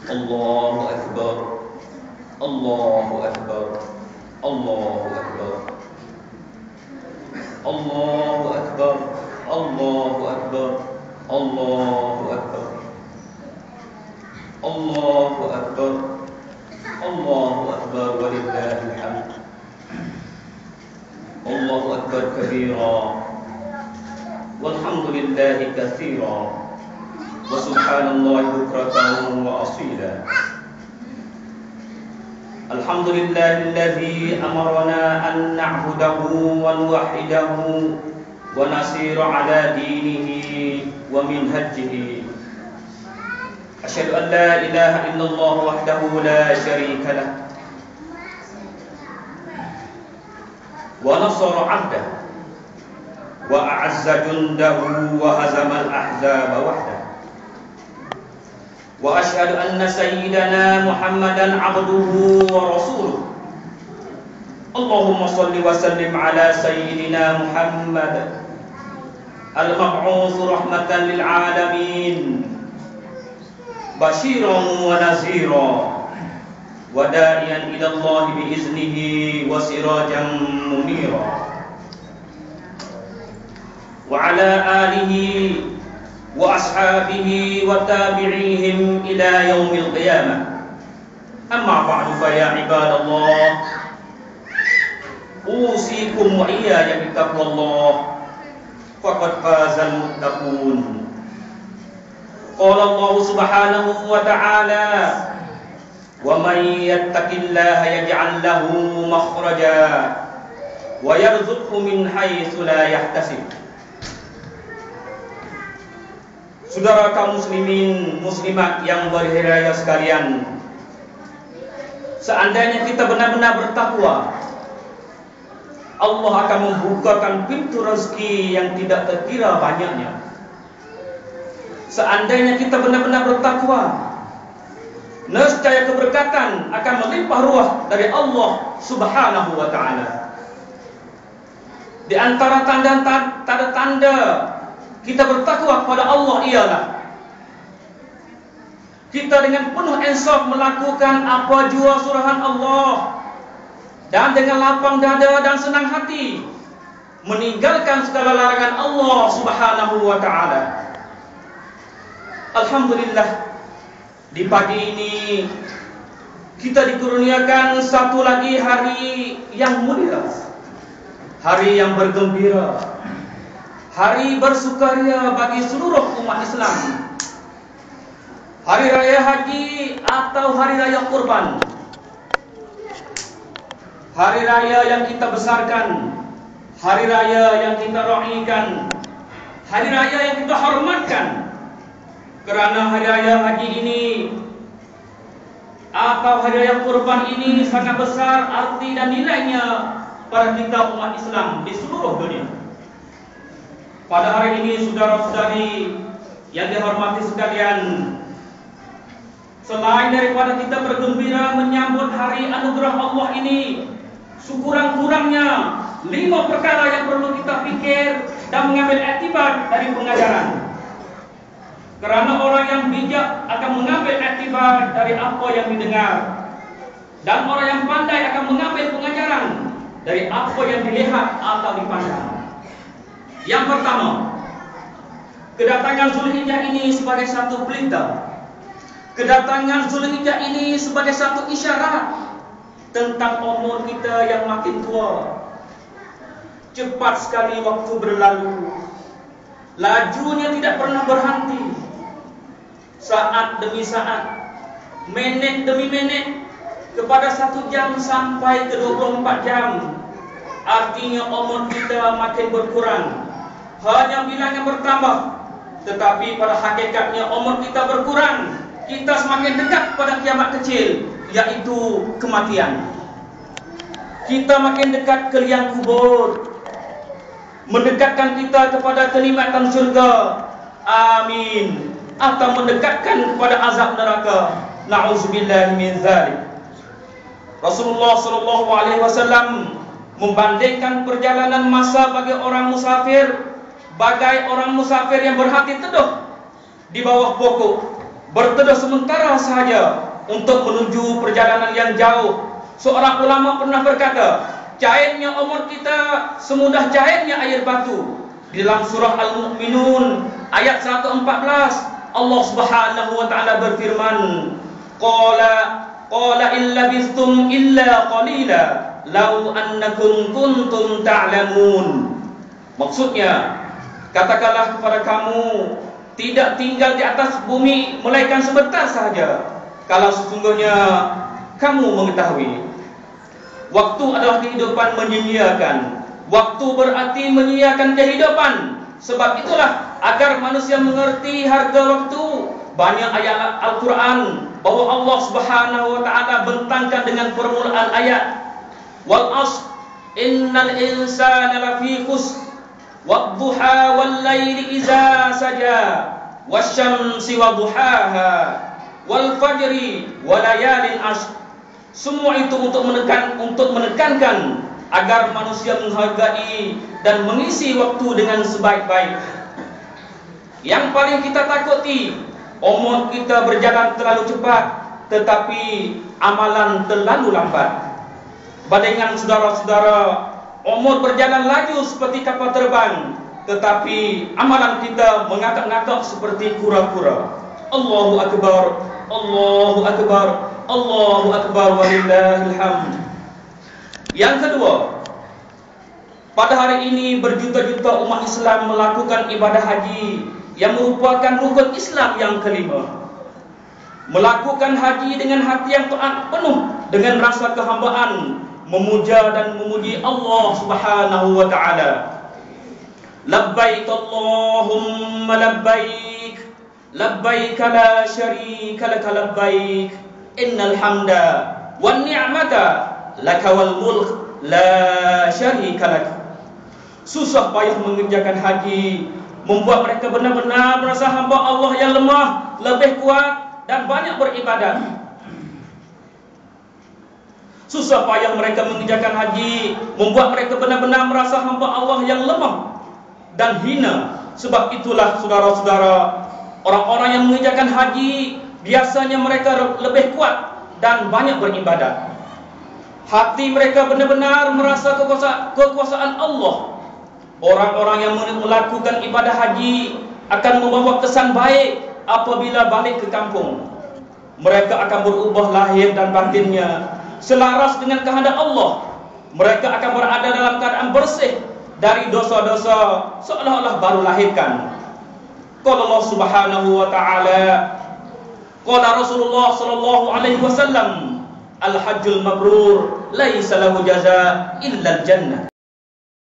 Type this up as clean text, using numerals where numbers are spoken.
Allahu Akbar, Allahu Akbar, Allahu Akbar, Allahu Akbar, Allahu Akbar, Allahu Akbar, Allahu Akbar, Allahu Akbar, walillahil hamd. Allahu Akbar kabira, walhamdulillahi katsira, wa subhanallahi bukratan wa asila. Alhamdulillahilladzi amarna an na'budahu wa nuwahhidahu wa nasira ala dinihi wa minhajihi. Asyhadu an la ilaha illallah wahdahu la syarika lah, wa nasara 'abdahu wa a'azza jundahu wa hazama al-ahzaba wahdahu. Wa asyhadu anna sayyidana Muhammadan 'abduhu wa rasuluh. Allahumma shalli wa sallim ala sayyidina Muhammad al-mab'uts rahmatan lil 'alamin, basyiran wa nazira, wa da'iyan ila Allah bi iznihi wa sirajan munira. Wa ala alihi wa ashabihi wa tabi'ihim ila yaumil qiyamah. Amma ba'du, fa ya ibadallah, usikum wa iyaya bittaqwallah, faqad fazal muttaqun. Qala Allah subhanahu wa ta'ala, wa man yattaqillaha yaj'al lahu makhraja wa yarzuqhu min haitsu la yahtasib. Saudara kaum muslimin muslimat yang berhidayah sekalian, seandainya kita benar-benar bertakwa, Allah akan membukakan pintu rezeki yang tidak terkira banyaknya. Seandainya kita benar-benar bertakwa, nescaya keberkatan akan melimpah ruah dari Allah Subhanahu wa ta'ala. Di antara tanda-tanda kita bertakwa kepada Allah ialah kita dengan penuh insaf melakukan apa jua suruhan Allah, dan dengan lapang dada dan senang hati meninggalkan segala larangan Allah Subhanahu wa ta'ala. Alhamdulillah, di pagi ini kita dikurniakan satu lagi hari yang mulia, hari yang bergembira, hari bersukaria bagi seluruh umat Islam. Hari Raya Haji atau Hari Raya Kurban, hari raya yang kita besarkan, hari raya yang kita raikan, hari raya yang kita hormatkan. Kerana Hari Raya Haji ini atau Hari Raya Kurban ini sangat besar arti dan nilainya pada kita umat Islam di seluruh dunia. Pada hari ini, saudara-saudari yang dihormati sekalian, selain daripada kita bergembira menyambut hari anugerah Allah ini, sekurang-kurangnya 5 perkara yang perlu kita fikir dan mengambil iktibar dari pengajaran. Kerana orang yang bijak akan mengambil iktibar dari apa yang didengar, dan orang yang pandai akan mengambil pengajaran dari apa yang dilihat atau dipandang. Yang pertama, kedatangan Zulhijjah ini sebagai satu pelita. Kedatangan Zulhijjah ini sebagai satu isyarat tentang umur kita yang makin tua. Cepat sekali waktu berlalu, lajunya tidak pernah berhenti. Saat demi saat, menit demi menit, kepada 1 jam sampai ke 24 jam. Artinya umur kita makin berkurang, hanya bilangnya bertambah. Tetapi pada hakikatnya umur kita berkurang. Kita semakin dekat pada kiamat kecil, yaitu kematian. Kita makin dekat ke liang kubur, mendekatkan kita kepada kenikmatan syurga, amin, atau mendekatkan kepada azab neraka, na'udzubillahi min dzalik. Rasulullah SAW membandingkan perjalanan masa bagi orang musafir bagai orang musafir yang berhati teduh di bawah pokok, berteduh sementara sahaja untuk menuju perjalanan yang jauh. Seorang ulama pernah berkata, cairnya umur kita semudah cairnya air batu. Di dalam surah Al-Mu'minun ayat 114, Allah Subhanahu wa taala berfirman, qala illa bistum illa qalila law annakum kuntum ta'lamun. Maksudnya, katakanlah kepada kamu, tidak tinggal di atas bumi melainkan sebentar sahaja, kalau sesungguhnya kamu mengetahui. Waktu adalah kehidupan menyia-nyiakan. Waktu berarti menyia-nyiakan kehidupan. Sebab itulah agar manusia mengerti harga waktu, banyak ayat Al-Quran bahwa Allah Subhanahu wa taala bentangkan dengan permulaan ayat, wal asr innal insana lafi khusr wadduha wal laili idza saja wasyamsi wadduhaha wal fajri walayalin ashr. Semua itu untuk menekankan agar manusia menghargai dan mengisi waktu dengan sebaik-baik. Yang paling kita takuti, umur kita berjalan terlalu cepat, tetapi amalan terlalu lambat. Bandingkan saudara-saudara, umur berjalan laju seperti kapal terbang, tetapi amalan kita mengakak-ngakak seperti kura-kura. Allahu Akbar, Allahu Akbar, Allahu Akbar, walillahil hamd. Yang kedua, pada hari ini berjuta-juta umat Islam melakukan ibadah haji yang merupakan rukun Islam yang kelima. Melakukan haji dengan hati yang taat penuh dengan rasa kehambaan, memuja dan memuji Allah Subhanahu wa taala. Labbaik Allahumma labbaik, labbaik la syarika laka labbaik, innal hamda wan ni'mata laka wal mulk la syarika lak. Susah payah mengerjakan haji membuat mereka benar-benar merasa hamba Allah yang lemah, lebih kuat dan banyak beribadat. Susah payah mereka mengerjakan haji membuat mereka benar-benar merasa hamba Allah yang lemah dan hina. Sebab itulah saudara-saudara, orang-orang yang mengerjakan haji biasanya mereka lebih kuat dan banyak beribadat. Hati mereka benar-benar merasa kekuasaan Allah. Orang-orang yang melakukan ibadah haji akan membawa kesan baik apabila balik ke kampung. Mereka akan berubah lahir dan batinnya selaras dengan kehendak Allah. Mereka akan berada dalam keadaan bersih dari dosa-dosa seolah-olah baru lahirkan. Qala Allah Subhanahu wa taala, qala Rasulullah sallallahu alaihi wasallam, al-hajjul mabrur laisa lahu jazaa illa al-jannah.